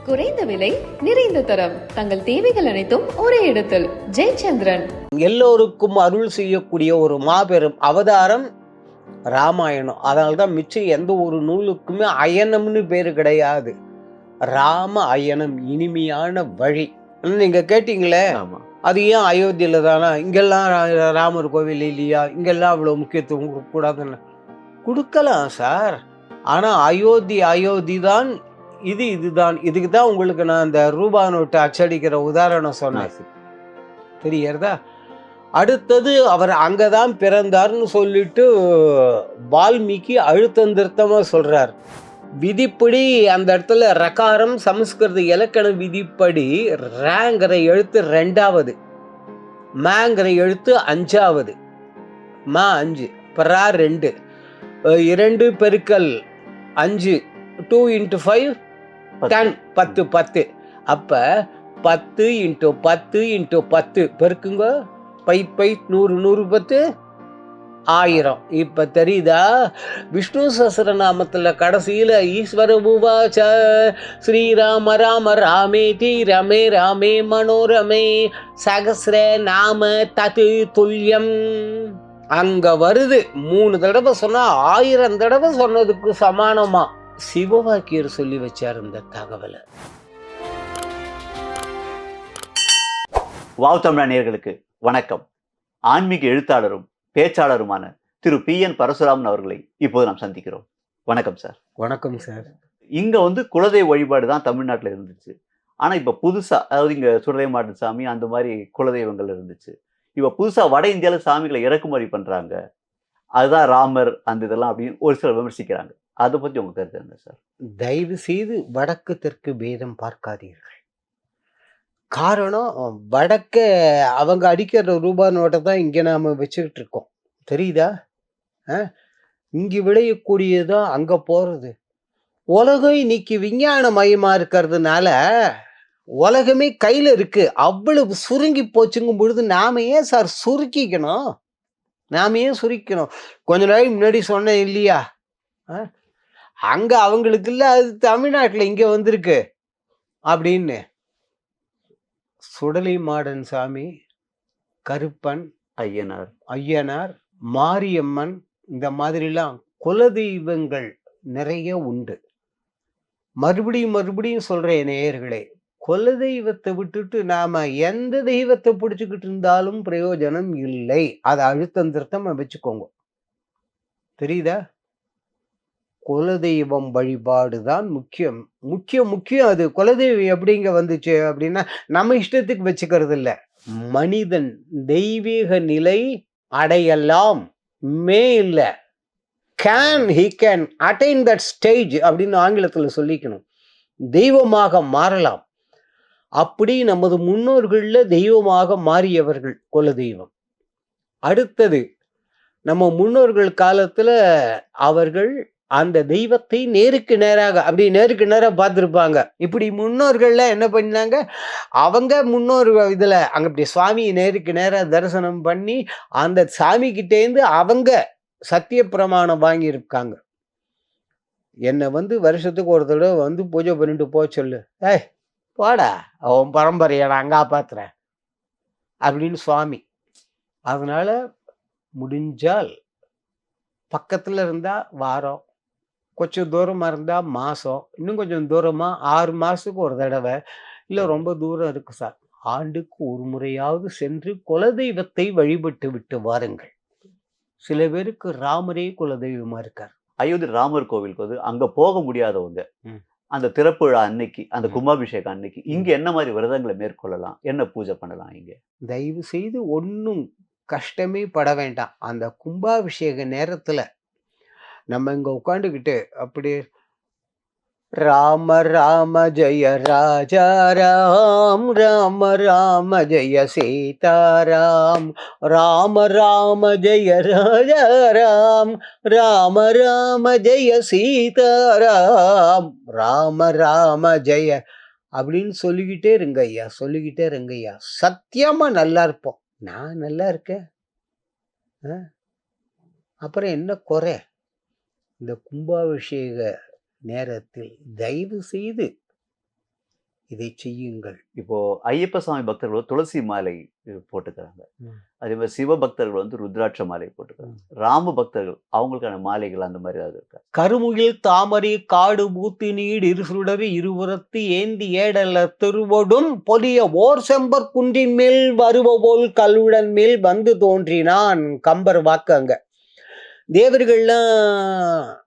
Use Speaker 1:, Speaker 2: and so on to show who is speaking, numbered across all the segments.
Speaker 1: குறைந்த விலை, நிறைந்த தரம், தங்கள் தேவைகள் அனைத்தும் ஒரே இடத்தில். ஜெயச்சந்திரன்.
Speaker 2: எல்லோருக்கும் அருள் செய்யக்கூடிய ஒரு மாபெரும் அவதாரம் ராமாயணம். அதனால்தான் மிச்சம் எந்த ஒரு நூலுக்குமே அயனம்னு பேரு கிடையாது. ராம அயனம், இனிமையான வழி. நீங்க கேட்டீங்களே, அது ஏன் அயோத்தியில தானா, இங்கெல்லாம் ராமர் கோவில் இல்லையா, இங்கெல்லாம் அவ்வளவு முக்கியத்துவம் கொடுக்க கூடாதுன்னு கொடுக்கலாம் சார். ஆனா அயோத்தி தான், இதுதான். இதுக்கு தான் உங்களுக்கு நான் இந்த ரூபா நோட்டு அச்சடிக்கிற உதாரணம் சொன்னேன். தெரியறதா? அடுத்தது அவர் அங்கதான் பிறந்தார்னு சொல்லிட்டு வால்மீகி அழுத்தம் திருத்தமா சொல்றார். விதிப்படி அந்த இடத்துல ரகாரம் சமஸ்கிருத இலக்கண விதிப்படி ரேங்கிற எழுத்து 2வது, மேங்கிற எழுத்து 5வது. மா 5, பரா 2, 2 பெருக்கல் 5, 2 into 5 10, 10 10. அப்ப 10 into 10 into 10 பெருக்குங்க. 100 100 10 1000. இப்ப தெரியுதா? விஷ்ணு சஹஸ்ரநாமத்துல கடைசியில ஈஸ்வர உவாச ஸ்ரீராம ராம ராமேதி ரமே ராமே மனோரமே சகஸ்ர நாம தது துல்யம். அங்க வருது. 3 தடவை சொன்னா 1000 தடவை சொன்னதுக்கு சமானமா சிவவாக்கியர் சொல்லி வச்சார் இந்த தகவலை.
Speaker 3: வாவ் தமிழா நேயர்களுக்கு வணக்கம். ஆன்மீக எழுத்தாளரும் பேச்சாளருமான திரு PN பரசுராமன் அவர்களை இப்போது நாம் சந்திக்கிறோம். வணக்கம் சார்.
Speaker 2: வணக்கம் சார்.
Speaker 3: இங்க குலதெய்வ வழிபாடு தான் தமிழ்நாட்டில் இருந்துச்சு. ஆனா இப்ப புதுசா, அதாவது இங்க சுடலை மாட்டு சாமி அந்த மாதிரி குலதெய்வங்கள் இருந்துச்சு. இப்ப புதுசா வட இந்தியால சாமிகளை இறக்குமதி பண்றாங்க. அதுதான் ராமர் அந்த இதெல்லாம் அப்படின்னு ஒரு சிலர் விமர்சிக்கிறாங்க. அதை பத்தி உங்க கருத்து என்ன சார்?
Speaker 2: தயவு செய்து வடக்கு தெற்கு பேதம் பார்க்காதீர்கள். காரணம், வடக்க அவங்க அடிக்கிற ரூபா நோட்டை தான் இங்க நாம வச்சுக்கிட்டு இருக்கோம். தெரியுதா? இங்க விளையக்கூடியதான் அங்க போறது. உலகம் இன்னைக்கு விஞ்ஞான மயமா இருக்கிறதுனால உலகமே கையில இருக்கு. அவ்வளவு சுருங்கி போச்சுங்கும் பொழுது நாம ஏன் சார் சுருக்கிக்கணும்? கொஞ்ச நாள் முன்னாடி சொன்னேன் இல்லையா, அங்க அவங்களுக்கு இல்ல, அது தமிழ்நாட்டுல இங்க வந்திருக்கு அப்படின்னு. சுடலை மாடன் சாமி, கருப்பன், ஐயனார், மாரியம்மன், இந்த மாதிரிலாம் குலதெய்வங்கள் நிறைய உண்டு. மறுபடியும் சொல்றேன் நேயர்களே, குலதெய்வத்தை விட்டுட்டு நாம எந்த தெய்வத்தை பிடிச்சுக்கிட்டு இருந்தாலும் பிரயோஜனம் இல்லை. அதை அழுத்தம் திருத்தமா வச்சுக்கோங்க. தெரியுதா? குலதெய்வம் வழிபாடுதான் முக்கியம். அது குலதெய்வம் எப்படிங்க வந்துச்சு அப்படின்னா, நம்ம இஷ்டத்துக்கு வச்சுக்கிறது இல்லை. மனிதன் தெய்வீக நிலை அடையலாம், இல்லை, he can attain that stage அப்படின்னு ஆங்கிலத்துல சொல்லிக்கணும். தெய்வமாக மாறலாம். அப்படி நமது முன்னோர்கள்ல தெய்வமாக மாறியவர்கள் குலதெய்வம். அடுத்தது, நம்ம முன்னோர்கள் காலத்துல அவர்கள் அந்த தெய்வத்தை நேருக்கு நேராக பார்த்துருப்பாங்க. இப்படி முன்னோர்கள்ல என்ன பண்ணாங்க, அவங்க முன்னோர் இதுல அங்க இப்படி சுவாமியை நேருக்கு நேராக தரிசனம் பண்ணி அந்த சாமி கிட்டேந்து அவங்க சத்திய பிரமாணம் வாங்கியிருக்காங்க. என்னை வருஷத்துக்கு ஒரு தடவை பூஜை பண்ணிட்டு போக சொல்லு. போடா, அவன் பரம்பரையை நான் காப்பாத்துறேன் அப்படின்னு சுவாமி. அதனால முடிஞ்சால் பக்கத்துல இருந்தா வாரம், கொஞ்சம் தூரமா இருந்தா மாசம், இன்னும் கொஞ்சம் தூரமா 6 மாசத்துக்கு ஒரு தடவை, இல்ல ரொம்ப தூரம் இருக்கு சார், ஆண்டுக்கு ஒரு முறையாவது சென்று குலதெய்வத்தை வழிபட்டு விட்டு வாருங்கள். சில பேருக்கு ராமரே குலதெய்வமா இருக்கார்.
Speaker 3: அயோத்தி ராமர் கோவிலுக்கு அங்க போக முடியாதவங்க அந்த திறப்பு விழா அன்னைக்கு, அந்த கும்பாபிஷேகம் அன்னைக்கு இங்க என்ன மாதிரி விரதங்களை மேற்கொள்ளலாம், என்ன பூஜை பண்ணலாம்? இங்க
Speaker 2: தயவு செய்து ஒன்னும் கஷ்டமே பட வேண்டாம். அந்த கும்பாபிஷேக நேரத்துல நம்ம இங்க உட்காந்துக்கிட்டு அப்படி ராம ராம ஜெய ராஜா ராம், ராம ராம ஜெய சீதாராம், ராம ராம ஜெய ராஜா ராம், ராம ராம ஜெய சீதாராம், ராம ராம ஜெய அப்படின்னு சொல்லிக்கிட்டே இருங்கய்யா. சத்தியமா நல்லா இருப்போம். நான் நல்லா இருக்கேன், அப்புறம் என்ன குறை? இந்த கும்பாபிஷேக நேரத்தில் தயவு செய்து இதை செய்யுங்கள்.
Speaker 3: இப்போ ஐயப்ப சாமி பக்தர்கள் துளசி மாலை போட்டுக்கிறாங்க.
Speaker 2: ம்.
Speaker 3: அதே மாதிரி சிவ பக்தர்கள் வந்து ருத்ராட்ச மாலை போட்டுக்கிறாங்க. ராம பக்தர்கள் அவங்களுக்கான மாலைகள் அந்த மாதிரி ஏதாவது இருக்கா?
Speaker 2: கருமுகில் தாமரை காடு பூத்து நீடு இருசுடரு இருபுறத்து ஏந்தி ஏடல திருவொடும் பொலிய ஓர் செம்பர் குன்றின் மேல் வருவ போல் கல்லுடன் மேல் வந்து தோன்றினான். கம்பர் வாக்கு அங்க. தேவர்கள்லாம்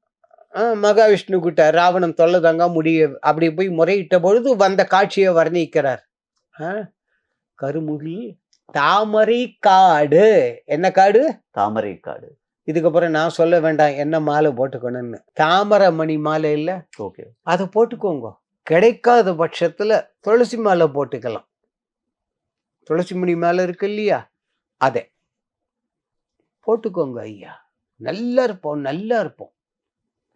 Speaker 2: மகாவிஷ்ணு கிட்ட ராவணன் தொல்லை தாங்க முடிய அப்படி போய் முறையிட்ட பொழுது வந்த காட்சியை வர்ணிக்கிறார். கருமுகில் தாமரை காடு. என்ன காடு?
Speaker 3: தாமரை காடு.
Speaker 2: இதுக்கப்புறம் நான் சொல்ல வேண்டாம் என்ன மாலை போட்டுக்கணும்னு. தாமரை மணி மாலை இல்ல,
Speaker 3: ஓகே,
Speaker 2: அதை போட்டுக்கோங்க. கிடைக்காத பட்சத்துல துளசி மாலை போட்டுக்கலாம். துளசி மணி மாலை இருக்கு இல்லையா, அதை போட்டுக்கோங்க ஐயா. நல்லா இருப்போம், நல்லா இருப்போம்.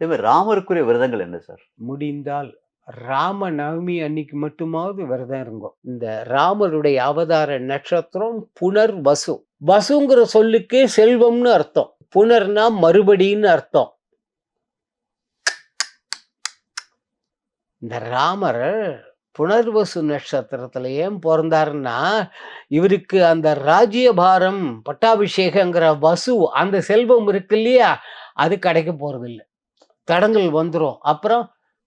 Speaker 3: அதே மாதிரி ராமருக்குரிய விரதங்கள் என்ன சார்?
Speaker 2: முடிந்தால் ராம நவமி அன்னைக்கு மட்டுமாவது விரதம் இருங்கோ. இந்த ராமருடைய அவதார நட்சத்திரம் புனர் வசு. வசுங்கிற சொல்லுக்கே செல்வம்னு அர்த்தம். புனர்னா மறுபடின்னு அர்த்தம். இந்த ராமர் புனர்வசு நட்சத்திரத்துல ஏன் பிறந்தாருன்னா, இவருக்கு அந்த ராஜ்யபாரம் பட்டாபிஷேகங்கிற வசு அந்த செல்வம் இருக்கு இல்லையா, அது கிடைக்க போறது இல்லை. தடங்கள் வந்துடும். அப்புறம்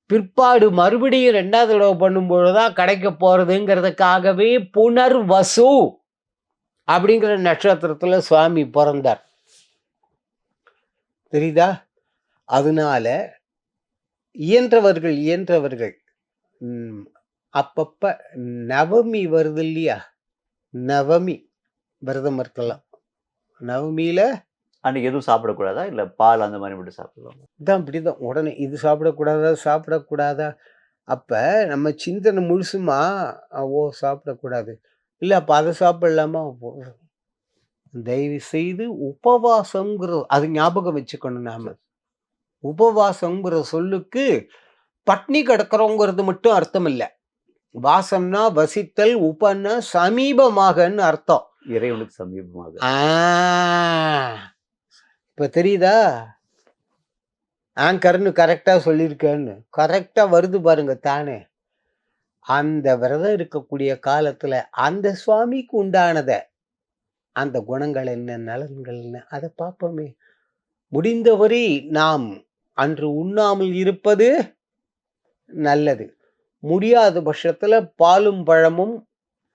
Speaker 2: பிற்பாடு மறுபடியும் 2வது தடவை பண்ணும்பொழுதுதான் கிடைக்க போறதுங்கிறதுக்காகவே புனர்வசு அப்படிங்கிற நட்சத்திரத்துல சுவாமி பிறந்தார். தெரியுதா? அதனால இயன்றவர்கள் அப்பப்ப நவமி வருது இல்லையா, நவமி விரதம் இருக்கலாம். நவமியில
Speaker 3: அன்னைக்கு எதுவும் சாப்பிடக்கூடாதா? இல்ல பால் அந்த மாதிரி மட்டும் சாப்பிடலாம்?
Speaker 2: இதான் இப்படிதான். உடனே இது சாப்பிடக்கூடாதா. அப்ப நம்ம சிந்தனை முழுசுமா சாப்பிடக்கூடாது இல்ல, அப்ப அதை சாப்பிடலாமா. தயவு செய்து உபவாசம்ங்கிறது அது ஞாபகம் வச்சுக்கணும். நாம உபவாசம்ங்கிற சொல்லுக்கு பட்னி கிடக்கிறோங்கிறது மட்டும் அர்த்தம் இல்லை. வாசம்னா வசித்தல், உபன்னா சமீபமாகன்னு அர்த்தம்.
Speaker 3: இறைவனுக்கு சமீபமாக.
Speaker 2: இப்ப தெரியுதா? ஆங்கர்னு கரெக்டா சொல்லியிருக்கேன்னு. கரெக்டா வருது பாருங்க தானே. அந்த விரதம் இருக்கக்கூடிய காலத்துல அந்த சுவாமிக்கு உண்டானத அந்த குணங்கள் என்ன, நலன்கள் என்ன, அதை பார்ப்போமே. முடிந்தவரை நாம் அன்று உண்ணாமல் இருப்பது நல்லது. முடியாத பட்சத்துல பாலும் பழமும்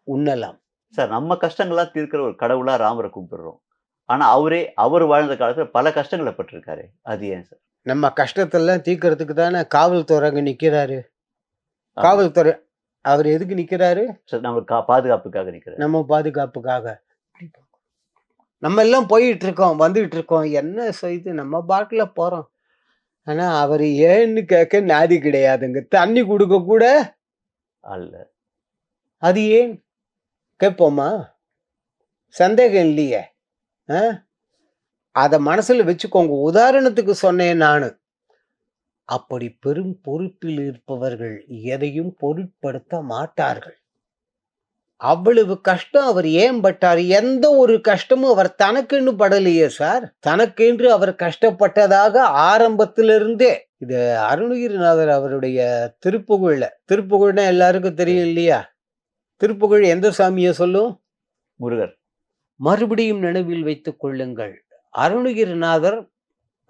Speaker 2: உண்ணலாம்.
Speaker 3: சார், நம்ம கஷ்டங்கள்லாம் தீர்க்கிற ஒரு கடவுளா ராமரை கும்பிடுறோம். ஆனா அவர் வாழ்ந்த காலத்துல பல கஷ்டங்களை பட்டிருக்காரு. அது ஏன் சார்?
Speaker 2: நம்ம கஷ்டத்தெல்லாம் தீர்க்கறதுக்கு தானே காவல்துறை அங்க நிக்கிறாரு. காவல்துறை அவர் எதுக்கு நிக்கிறாரு?
Speaker 3: நம்ம பாதுகாப்புக்காக நிக்கிறாரு.
Speaker 2: நம்ம பாதுகாப்புக்காக. நம்ம எல்லாம் போயிட்டு இருக்கோம், வந்துட்டு இருக்கோம், என்ன செய்து நம்ம பாட்டுல போறோம். ஆனா அவர் ஏன்னு கேட்க நாதி கிடையாதுங்க. தண்ணி கொடுக்க கூட
Speaker 3: அல்ல.
Speaker 2: அது ஏன் கேட்போமா? சந்தேகம் இல்லையே. அத மனசுல வச்சுக்கோங்க. உதாரணத்துக்கு சொன்னேன் நானு. அப்படி பெரும் பொறுப்பில் இருப்பவர்கள் எதையும் பொருட்படுத்த மாட்டார்கள். அவ்வளவு கஷ்டம் அவர் ஏன் பட்டார்? எந்த ஒரு கஷ்டமும் அவர் தனக்குன்னு படலையே சார். தனக்கென்று அவர் கஷ்டப்பட்டதாக ஆரம்பத்திலிருந்தே. இது அருணகிரிநாதர் அவருடைய திருப்புகழ்னா எல்லாருக்கும் தெரியும் இல்லையா? திருப்புகழ் எந்த சாமியை சொல்லும்?
Speaker 3: முருகர்.
Speaker 2: மறுபடியும் நினைவில் வைத்துக் கொள்ளுங்கள், அருணகிரிநாதர்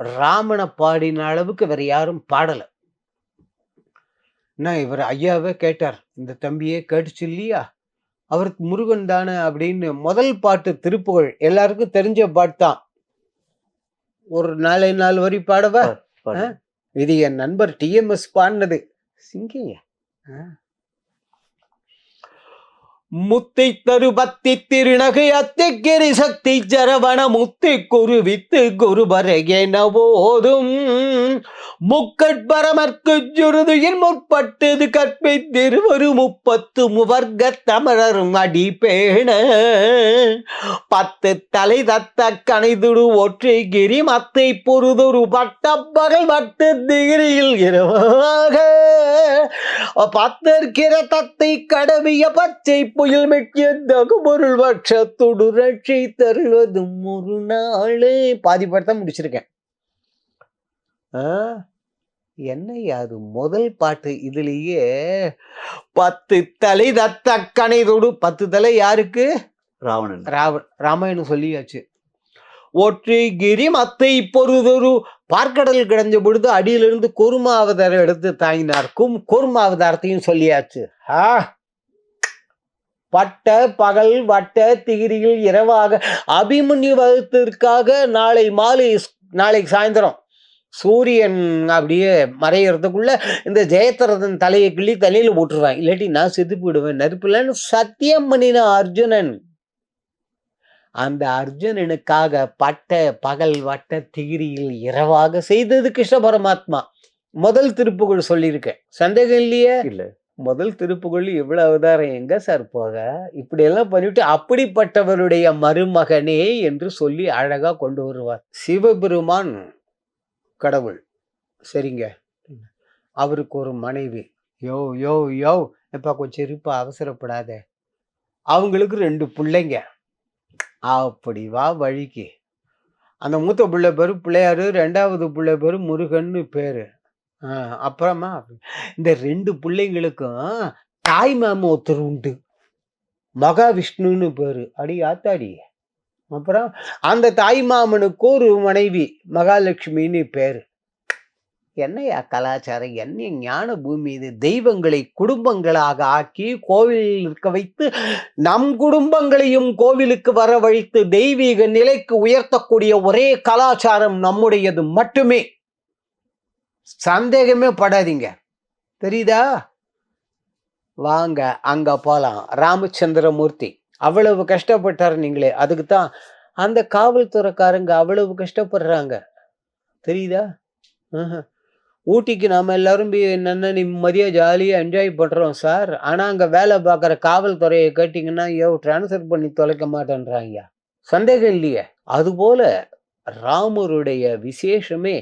Speaker 2: ராமனை பாடின அளவுக்கு வேற யாரும் பாடல. இவர் ஐயாவே கேட்டார், இந்த தம்பியே கேட்டுச்சு இல்லையா, அவருக்கு முருகன் தானே அப்படின்னு. முதல் பாட்டு திருப்புகழ் எல்லாருக்கும் தெரிஞ்ச பாட்டு தான். ஒரு 4 வரி பாடவா? இது என் நண்பர் டிஎம்எஸ் பாடினது. சிங்கிங்க. முத்தை தருபத்தி திருநகை அத்திக்கிரி சக்தி ஜரவண முத்தி குருவித்து குருபர என போதும் முக்கட்பரமற்கு ஜுருதியின் முற்பட்டது கற்பித்திருவரு 30 முவர்க்க தமிழரும் அடி பேண 10 தலை தத்த கனைதுடு ஒற்றை கிரி மத்தை பொருதொரு பட்டப்பகல் 8 திகிரியில் இரவாக 10 தத்தை கடவிய பச்சை புயல் மெட்டியதாக பொருள் பட்சத்தோடு ரட்சை தருவதும் ஒரு நாளே. பாதி படத்தை முடிச்சிருக்கேன். என்னய்யா அது முதல் பாட்டு இதுலயே 10 தலை தத்த கணைதொடு 10 தலை யாருக்கு?
Speaker 3: ராவணன்.
Speaker 2: ராமாயணம் சொல்லியாச்சு. ஒற்றை கிரி மத்தை பொறுதொரு பார்க்கடல் கிடஞ்ச பொழுது அடியிலிருந்து கூர்ம அவதாரம் எடுத்து தாங்கினார். கூர்ம அவதாரத்தையும் சொல்லியாச்சு. பட்ட பகல் வட்ட திகிரியில் இரவாக அபிமன்யு வகுத்திற்காக நாளை சாயந்தரம் சூரியன் அப்படியே மறையறதுக்குள்ள இந்த ஜெயத்ரதன் தலையை கிள்ளி தலையில போட்டுருவேன், இல்லாட்டி நான் செத்து போயிடுவேன் நெருப்புலன்னு சத்தியம் பண்ணின அர்ஜுனன். அந்த அர்ஜுனனுக்காக பட்ட பகல் வட்ட திகிரியில் இரவாக செய்தது கிருஷ்ண பரமாத்மா. முதல் திருப்புகழ் சொல்லியிருக்கேன், சந்தேகம் இல்லையே?
Speaker 3: இல்ல.
Speaker 2: முதல் திருப்புகழ் இவ்வளவு அவதாரம் எங்க சார் போக, இப்படி எல்லாம் பண்ணிவிட்டு அப்படிப்பட்டவருடைய மருமகனே என்று சொல்லி அழகா கொண்டு வருவார். சிவபெருமான் கடவுள், சரிங்க. அவருக்கு ஒரு மனைவி. யோ யோ யோ எப்பா கொஞ்சம் இருப்பா, அவசரப்படாத. அவங்களுக்கு 2 பிள்ளைங்க. அப்படி வா வழிக்கு. அந்த மூத்த பிள்ளை பேரு பிள்ளையாரு, 2வது பிள்ளை பேரு முருகன்னு பேரு. அப்புறமா இந்த 2 பிள்ளைங்களுக்கும் தாய் மாமன் ஒருத்தர் உண்டு, மகாவிஷ்ணுன்னு பேரு. அடி ஆத்தாடி. அப்புறம் அந்த தாய் மாமனுக்கு ஒரு மனைவி மகாலட்சுமின்னு பேரு. என்னையா கலாச்சாரம், என்ன ஞான பூமி இது? தெய்வங்களை குடும்பங்களாக ஆக்கி கோவில் இருக்க வைத்து நம் குடும்பங்களையும் கோவிலுக்கு வரவழைத்து தெய்வீக நிலைக்கு உயர்த்தக்கூடிய ஒரே கலாச்சாரம் நம்முடையது மட்டுமே. சந்தேகமே படாதீங்க, தெரியுதா? வாங்க அங்க போலாம். ராமச்சந்திரமூர்த்தி அவ்வளவு கஷ்டப்பட்டார் நீங்களே, அதுக்கு தான் அந்த காவல்துறைக்காரங்க அவ்வளவு கஷ்டப்படுறாங்க, தெரியுதா? ஊட்டிக்கு நாம எல்லாரும் என்னென்ன நிம்மதியாக ஜாலியாக என்ஜாய் பண்ணுறோம் சார். ஆனால் அங்கே வேலை பார்க்குற காவல்துறையை கேட்டிங்கன்னா ட்ரான்ஸ்ஃபர் பண்ணி தொலைக்க மாட்டேன்றாங்க. சந்தேகம் இல்லையே? அதுபோல ராமருடைய விசேஷமே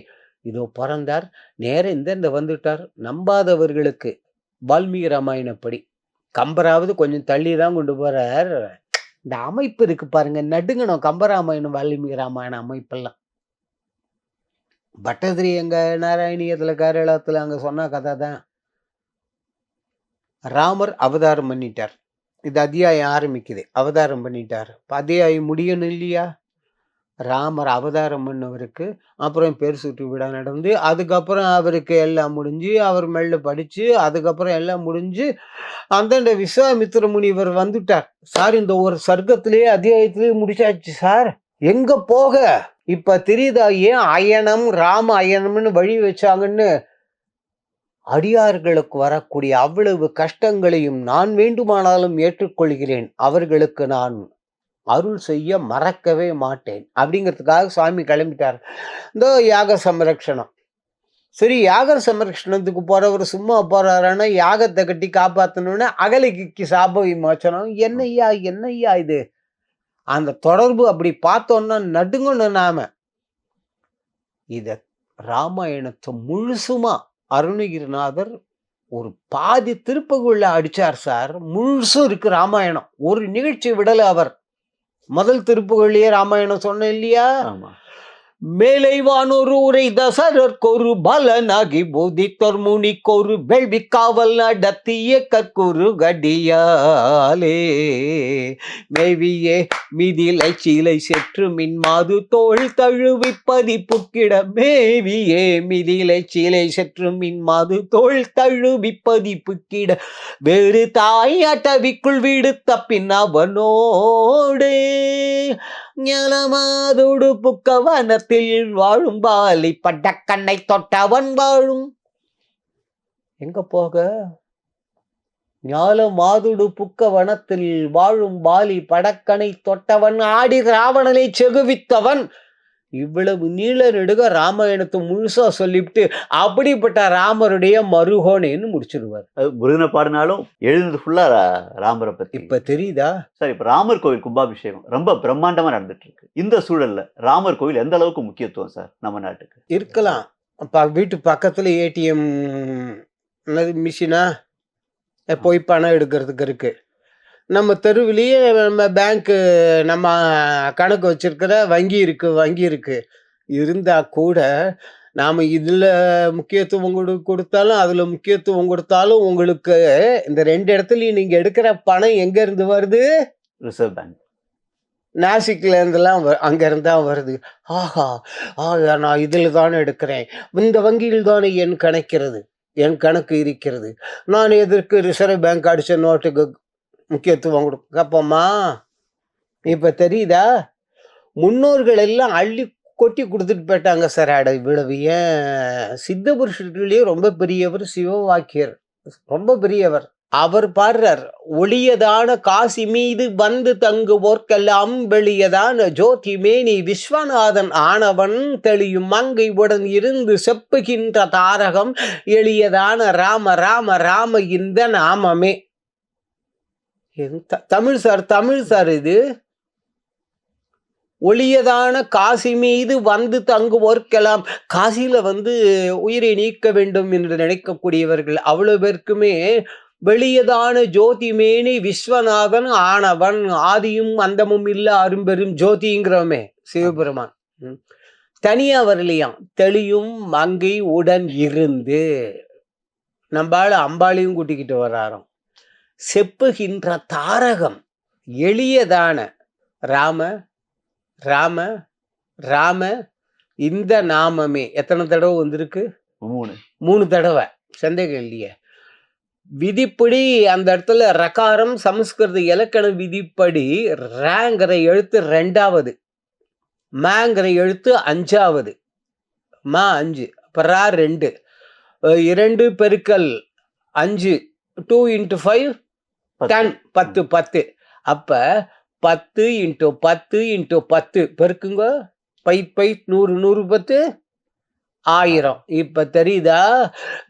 Speaker 2: இதோ பிறந்தார், நேரம் இந்த வந்துட்டார். நம்பாதவர்களுக்கு வால்மீகி ராமாயணப்படி, கம்பராவது கொஞ்சம் தள்ளி தான் கொண்டு போகிறார். இந்த அமைப்பு இருக்கு பாருங்க, நடுங்கணும். கம்பராமாயணம் வால்மீகி ராமாயண அமைப்பெல்லாம் பட்டதிரி எங்க நாராயணியத்தில் கேரளத்தில் அங்கே சொன்ன கதை தான். ராமர் அவதாரம் பண்ணிட்டார். இது அத்தியாயம் ஆரம்பிக்குது, அவதாரம் பண்ணிட்டார். அத்தியாயம் முடியணும் இல்லையா? ராமர் அவதாரம் பண்ணவருக்கு அப்புறம் பேர் சுட்டு விட நடந்து, அதுக்கப்புறம் அவருக்கு எல்லாம் முடிஞ்சு, அவர் மேல படிச்சு, அதுக்கப்புறம் எல்லாம் முடிஞ்சு அந்த விஸ்வாமித்திர முனிவர் வந்துட்டார். சார் இந்த ஒரு சர்க்கத்திலேயே அத்தியாயத்திலேயே முடிச்சாச்சு சார். எங்க போக இப்ப தெரியுதா ஏன் அயனம் ராம அயனம்னு வழி வச்சாங்கன்னு? அடியார்களுக்கு வரக்கூடிய அவ்வளவு கஷ்டங்களையும் நான் வேண்டுமானாலும் ஏற்றுக்கொள்கிறேன், அவர்களுக்கு நான் அருள் செய்ய மறக்கவே மாட்டேன் அப்படிங்கிறதுக்காக சுவாமி கிளம்பிட்டார். இந்த யாக சம்ரக்ஷணம். சரி, யாக சம்ரக்ஷணத்துக்கு போறவர் சும்மா போறாருன்னா யாகத்தை கட்டி காப்பாற்றணும்னு அகலிக்கு சாப விமோச்சனம். என்னையா இது? அந்த தொடர்பு அப்படி பார்த்தோன்னா நடுங்கணும் நாம. இத ராமாயணத்தை முழுசுமா அருணகிரிநாதர் ஒரு பாதி திருப்பகுள்ள அடிச்சார் சார். முழுசும் இருக்கு ராமாயணம், ஒரு நிகழ்ச்சி விடல அவர். முதல் திருப்புகள்லயே ராமாயணம் சொன்ன இல்லையா? மேலைவானொரு உரை தசரற்கொரு பலனாகி போதித்தொர் முனிக்கொரு வேள்வி காவல் நடத்திய கற்குரு கடியாலே மேவியே மிதிலை சீலை செற்று மின்மாது தோல் தழுவிப்பதி புக்கிட. மேவியே மிதிலை சீலை செற்று மின்மாது தோல் தழுவிப்பதி புக்கிட. வேறு தாய் அட்டவிக்குள் விடுத்த பின் அவனோடு ஞானமாதோடு புக்கவனத்தில் வாழும் பாலி பட்டக்கண்ணை தொட்டவன் வாழும். எங்க போக? ஞானமாதுடு புக்கவனத்தில் வாழும் பாலி படக்கனை தொட்டவன் ஆடி ராவணனை செகுவித்தவன். இவ்வளவு நீள நெடுக ராமாயணத்தை முழுசா சொல்லிவிட்டு அப்படிப்பட்ட ராமருடைய மருகோனேன்னு முடிச்சிருவார்.
Speaker 3: முருகனை பாடினாலும் எழுதுனது ஃபுல்லா ராமரை பத்தி.
Speaker 2: இப்ப தெரியுதா
Speaker 3: சார்? இப்ப ராமர் கோவில் கும்பாபிஷேகம் ரொம்ப பிரம்மாண்டமா நடந்துட்டு இருக்கு. இந்த சூழல்ல ராமர் கோவில் எந்த அளவுக்கு முக்கியத்துவம் சார் நம்ம நாட்டுக்கு?
Speaker 2: இருக்கலாம். வீட்டு பக்கத்துல ஏடிஎம் மிஷினா போய் பணம் எடுக்கிறதுக்கு இருக்கு. நம்ம தெருவிலேயே நம்ம பேங்க்கு, நம்ம கணக்கு வச்சிருக்கிற வங்கி இருக்கு இருந்தா கூட நாம இதுல முக்கியத்துவம் கொடுத்தாலும் அதுல முக்கியத்துவம் கொடுத்தாலும் உங்களுக்கு இந்த 2 இடத்துலயும் நீங்க எடுக்கிற பணம் எங்க இருந்து வருது?
Speaker 3: Reserve bank.
Speaker 2: நாசிக்ல இருந்தெல்லாம் அங்க இருந்தா வருது. ஆஹா! நான் இதுல தானே எடுக்கிறேன். இந்த வங்கியில் தானே என் கணக்கு இருக்கிறது. நான் எதற்கு ரிசர்வ் பேங்க் அடிச்ச நோட்டுக்கு முக்கியத்துவம் கொடுக்கப்போமா? இப்ப தெரியுதா? முன்னோர்கள் எல்லாம் அள்ளி கொட்டி கொடுத்துட்டு போயிட்டாங்க சார். அட இவ்வளவு ஏன் சித்த புருஷர்களே ரொம்ப பெரியவர் சிவவாக்கியர், ரொம்ப பெரியவர். அவர் பாடுறார், ஒளியதான காசி மீது வந்து தங்குவோர்க்கெல்லாம் வெளியதான ஜோதி மேனி விஸ்வநாதன் ஆனவன் தெளியும் மங்கை உடன் இருந்து செப்புகின்ற தாரகம் எளியதான ராம ராம ராம இந்த நாமமே. தமிழ் சார் இது. ஒளியதான காசி மீது வந்து தங்குவோர்க்கெல்லாம், காசியில உயிரை நீக்க வேண்டும் என்று நினைக்கக்கூடியவர்கள் அவ்வளவு பேருக்குமே வெளியதான ஜோதி மேனி விஸ்வநாதன் ஆனவன், ஆதியும் அந்தமும் இல்ல அரும்பெரும் ஜோதிங்கிறோமே சிவபெருமான். தனியா வரலையாம், தெளியும் மங்கை உடன் இருந்து நம்பால அம்பாளையும் கூட்டிக்கிட்டு வர்றாராம். செப்புகின்ற தாரகம் எளியதான ராம ராம ராம இந்த நாமமே. எத்தனை தடவை வந்திருக்கு? 3 தடவை. சந்தேகம் இல்லையே. விதிப்படி அந்த இடத்துல ரகாரம் சமஸ்கிருத இலக்கண விதிப்படி ரேங்கிற எழுத்து 2வது, மேங்கிற எழுத்து 5வது. மா 5, பரா 2, 2 பெருக்கல் 5, 2 × 5 10, 10 10. அப்ப 10 × 10 × 10 பெருக்குங்க. 100 100 10 1000. இப்ப தெரியுதா?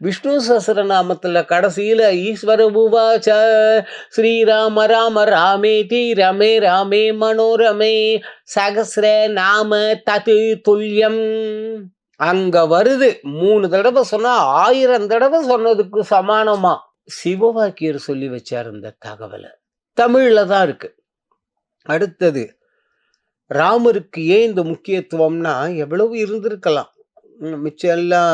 Speaker 2: விஷ்ணு சஹஸ்ரநாமத்துல கடைசியில ஈஸ்வர உவாச ஸ்ரீராம ராம ராமேதி ரமே ராமே மனோரமே சகஸ்ர நாம தது துல்யம். அங்க வருது. 3 தடவை சொன்னா 1000 தடவை சொன்னதுக்கு சமானமா. சிவவாக்கியர் சொல்லி வச்சார் இந்த தகவலை. தமிழ்ல தான் இருக்கு. அடுத்தது, ராமருக்கு ஏன் இந்த முக்கியத்துவம்னா, எவ்வளவு இருந்திருக்கலாம். மிச்சம் எல்லாம்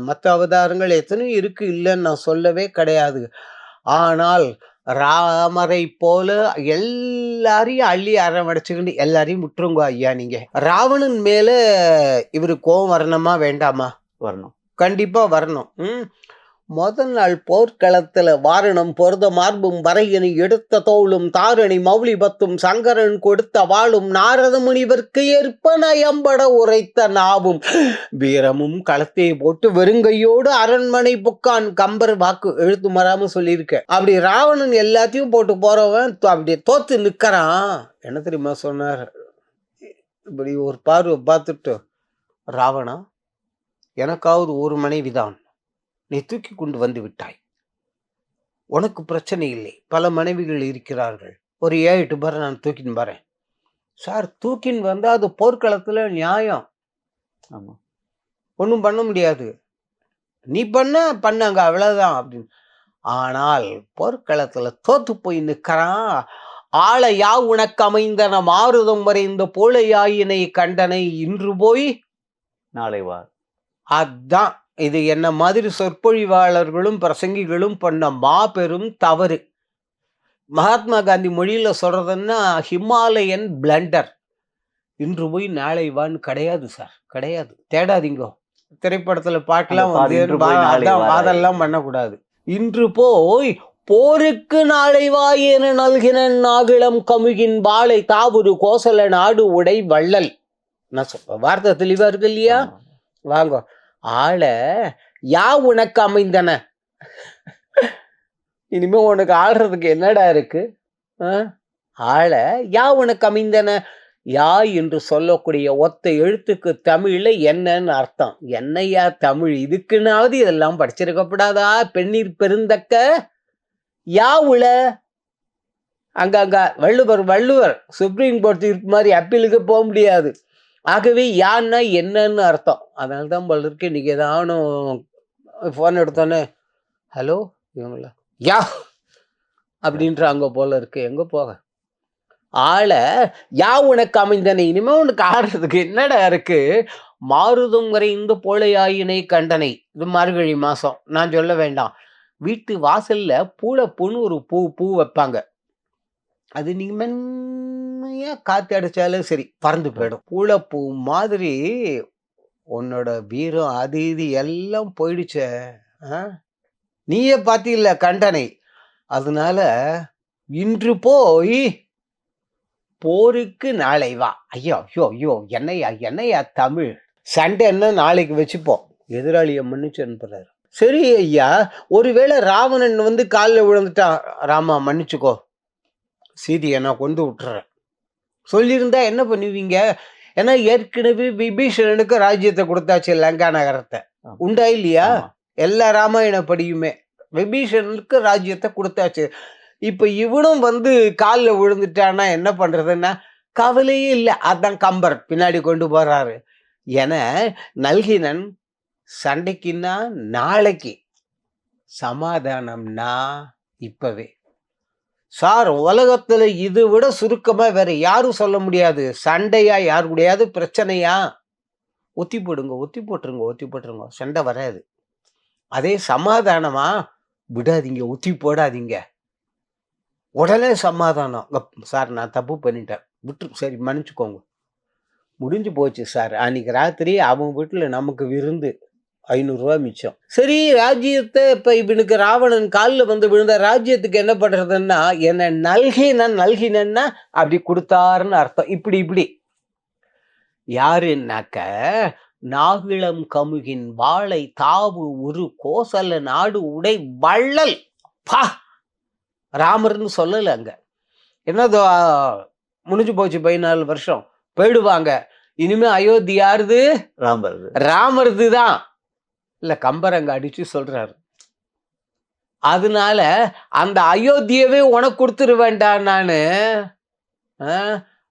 Speaker 2: மற்ற அவதாரங்கள் எத்தனையும் இருக்கு, இல்லைன்னு நான் சொல்லவே கிடையாது. ஆனால் ராமரை போல எல்லாரையும் அள்ளி அரவணைச்சுக்கிட்டு எல்லாரையும் விட்டுருங்க ஐயா. நீங்க ராவணன் மேல இவரு கோவம் வரணுமா வேண்டாமா?
Speaker 3: வரணும்,
Speaker 2: கண்டிப்பா வரணும். முதல் நாள் போர்க்களத்துல வாரணம் பொருத மார்பும் வரையணி எடுத்த தோளும் தாரணி மௌலி பத்தும் சங்கரன் கொடுத்த வாளும் நாரத முனிவர்க்கு ஏற்ப நயம்பட உரைத்த நாவும் வீரமும் களத்தை போட்டு வெறுங்கையோடு அரண்மனை புக்கான். கம்பர் வாக்கு எழுத்து மாறாம சொல்லியிருக்க. அப்படி ராவணன் எல்லாத்தையும் போட்டு போறவன் அப்படி தோத்து நிக்கிறான். என்ன தெரியுமா சொன்னார்? இப்படி ஒரு பார்வை பார்த்துட்டு, ராவணா, எனக்காவது ஒரு மனைவிதான், நீ தூக்கி கொண்டு வந்து விட்டாய். உனக்கு பிரச்சனை இல்லை, பல மனைவிகள் இருக்கிறார்கள். ஒரு 7-8 பேரை நான் தூக்கின்னு வரேன். சார், தூக்கின்னு வந்தா அது போர்க்களத்துல நியாயம். ஆமா, ஒன்றும் பண்ண முடியாது. நீ பண்ணாங்க அவ்வளவுதான் அப்படின்னு. ஆனால் போர்க்களத்துல தோத்து போய் நிற்கிறான். ஆளையா உனக்கு அமைந்தன மாறுதம் வரைந்த போலையாயினை கண்டனை இன்று போய்
Speaker 3: நாளை வா.
Speaker 2: அதான் இது என்ன மாதிரி சொற்பொழிவாளர்களும் பிரசங்கிகளும் பண்ண மாபெரும் தவறு. மகாத்மா காந்தி மொழியில சொல்றதுன்னா ஹிமாலயன் பிளண்டர். இன்று போய் நாளை வான்னு கிடையாது சார், கிடையாது. தேடாதீங்க. திரைப்படத்துல பாட்டெல்லாம் அதெல்லாம் பண்ணக்கூடாது. இன்று போய் போருக்கு நாளை வா என நல்கினன் நாகிலம் கமுகின் பாலை தாவுரு கோசல நாடு உடை வள்ளல். நான் வார்த்தை தெளிவா இருக்கு இல்லையா? வாங்க. ஆள யா உனக்கு அமைந்தன. இனிமே உனக்கு ஆடுறதுக்கு என்னடா இருக்கு? ஆள யா உனக்கு அமைந்தன. யா என்று சொல்லக்கூடிய ஒத்த எழுத்துக்கு தமிழ்ல என்னன்னு அர்த்தம். என்னையா தமிழ்? இதுக்குன்னாவது இதெல்லாம் படிச்சிருக்கப்படாதா? பெண்ணீர் பெருந்தக்க யா உள. அங்க வள்ளுவர் சுப்ரீம் கோர்ட் தீர்ப்பு மாதிரி அப்பீலுக்கு போக முடியாது. ஆகவே யான்னா என்னன்னு அர்த்தம். அதனால தான் போல இருக்கு இன்னைக்கு ஏதானும் ஃபோன் எடுத்தோன்னே ஹலோ இவங்கள யா அப்படின்றாங்க போல இருக்கு. எங்க போக? ஆள யா உனக்கு அமைந்தன. இனிமே உனக்கு ஆடுறதுக்கு என்னடா இருக்கு? மாருதும் இந்த போலையாயினை கண்டனை. இது மார்கழி மாசம், நான் சொல்ல வேண்டாம். வீட்டு வாசல்ல பூளைப்பூன்னு ஒரு பூ வைப்பாங்க. அது நீங்க மென்மையா காத்து அடிச்சாலும் சரி பறந்து போயிடும். பூளைப்பூ மாதிரி உன்னோட வீரம் அது இது எல்லாம் போயிடுச்சே. நீயே பார்த்தீல்ல கண்டனை. அதனால இன்று போய் போருக்கு நாளை வா. ஐயோ ஐயோ ஐயோ, என்னையா தமிழ். சண்டைன்னா நாளைக்கு வச்சுப்போம், எதிராளியை மன்னிச்சு அனுப்புறாரு. சரி ஐயா, ஒருவேளை ராவணன் காலில் விழுந்துட்டான், ராமா மன்னிச்சுக்கோ, சீதையை நான் கொண்டு விட்டுறேன் சொல்லியிருந்தா என்ன பண்ணுவீங்க? ஏன்னா ஏற்கனவே விபீஷணனுக்கு ராஜ்யத்தை கொடுத்தாச்சு, லங்கா நகரத்தை. உண்டா இல்லையா? எல்லா ராமாயணப்படியுமே விபீஷணனுக்கு ராஜ்யத்தை கொடுத்தாச்சு. இப்ப இவனும் காலில் விழுந்துட்டான்னா என்ன பண்றதுன்னா கவலையே இல்லை. அதான் கம்பர் பின்னாடி கொண்டு போறாரு. என நல்கினன் சண்டைக்குன்னா நாளைக்கு, சமாதானம்னா இப்பவே. சார், உலகத்துல இது விட சுருக்கமா வேற யாரும் சொல்ல முடியாது. சண்டையா யாரு கூடயாவது பிரச்சனையா ஒத்தி போட்டுருங்க, சண்டை வராது. அதே சமாதானமா விடாதீங்க, ஒத்தி போடாதீங்க, உடனே சமாதானம். சார் நான் தப்பு பண்ணிட்டேன், விட்டு சரி மன்னிச்சுக்கோங்க, முடிஞ்சு போச்சு சார். அன்னைக்கு ராத்திரி அவன் வீட்டுல நமக்கு விருந்து, 500 ரூபா மிச்சம். சரி, ராஜ்யத்தை இப்ப இவனுக்கு ராவணன் காலில் விழுந்த ராஜ்யத்துக்கு என்ன பண்றதுன்னா, என்ன நல்கினன்னா அப்படி கொடுத்தாருன்னு அர்த்தம். இப்படி யாருன்னாக்க, நாகிளம் கமுகின் வாழை தாவு ஒரு கோசல நாடு உடை வள்ளல். பா, ராமர்னு சொல்லல அங்க. என்னதோ முடிஞ்சு போச்சு, 14 வருஷம் போயிடுவாங்க. இனிமே அயோத்தி யாருது? ராமர்து தான். இல்ல, கம்பர் அங்க அடிச்சு சொல்றாரு. அதனால அந்த அயோத்தியவே உனக்கு கொடுத்துரு வேண்டாம் நானு.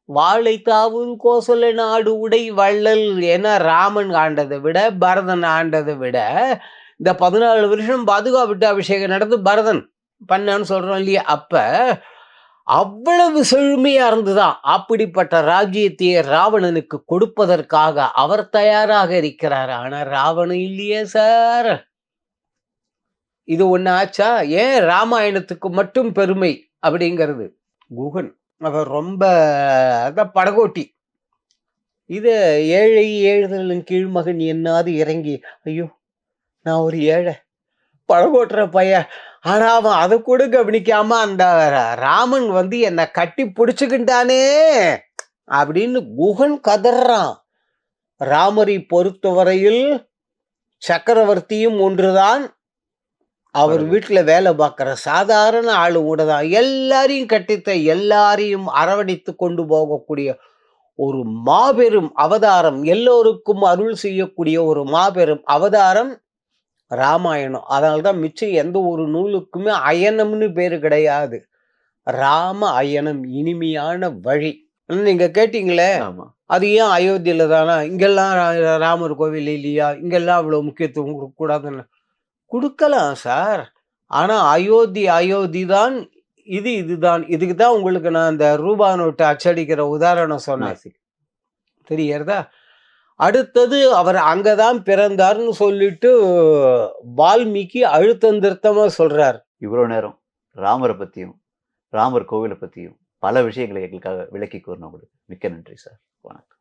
Speaker 2: வாழை தாவூர் கோசல நாடு உடை வள்ளல். ஏன்னா ராமன் ஆண்டதை விட பரதன் ஆண்டதை விட இந்த 14 வருஷம் பாதுகாப்பு அபிஷேகம் நடந்து பரதன் பண்ணான்னு சொல்றோம் இல்லையா? அப்ப அவ்வளவு செழுமையா இருந்துதான். அப்படிப்பட்ட ராஜ்யத்தையே ராவணனுக்கு கொடுப்பதற்காக அவர் தயாராக இருக்கிறார். ஆனா ராவணன் இல்லையே சார். இது ஒண்ணு ஆச்சா? ஏன் ராமாயணத்துக்கு மட்டும் பெருமை அப்படிங்கிறது? குகன் அவர் ரொம்ப படகோட்டி. இது ஏழை ஏழுதலின் கீழ்மகன் என்னாது இறங்கி, ஐயோ நான் ஒரு ஏழை படகோட்டுற பையன், ஆனா அவன் அதை கூட கவனிக்காம அந்த ராமன் என்னை கட்டி பிடிச்சுக்கிட்டானே அப்படின்னு குகன் கதறான். ராமரை பொறுத்தவரையில் சக்கரவர்த்தியும் ஒன்றுதான், அவர் வீட்டுல வேலை பார்க்கிற சாதாரண ஆளு கூட தான். எல்லாரையும் கட்டித்த, எல்லாரையும் அரவணைத்து கொண்டு போகக்கூடிய ஒரு மாபெரும் அவதாரம், எல்லோருக்கும் அருள் செய்யக்கூடிய ஒரு மாபெரும் அவதாரம் ராமாயணம். அதனால்தான் மிச்சம் எந்த ஒரு நூலுக்குமே அயனம்னு பேரு கிடையாது. ராம அயனம், இனிமையான வழி. நீங்க கேட்டீங்களே, அது ஏன் அயோத்தியில தானா, இங்கெல்லாம் ராமர் கோவில் இல்லையா, இங்கெல்லாம் அவ்வளவு முக்கியத்துவம் கொடுக்க கூடாதுன்னு? கொடுக்கலாம் சார். ஆனா அயோத்தி தான், இதுதான். இதுக்கு தான் உங்களுக்கு நான் இந்த ரூபா நோட்டு அச்சடிக்கிற உதாரணம் சொன்னேன், தெரியறதா? அடுத்தது அவர் அங்கதான் பிறந்தார்னு சொல்லிட்டு வால்மீகி அழுத்தம் திருத்தமா சொல்றார்.
Speaker 3: இவ்வளவு நேரம் ராமரை பத்தியும் ராமர் கோவிலை பத்தியும் பல விஷயங்களை எங்களுக்காக விளக்கி கூறினவங்களுக்கு மிக்க நன்றி சார். வணக்கம்.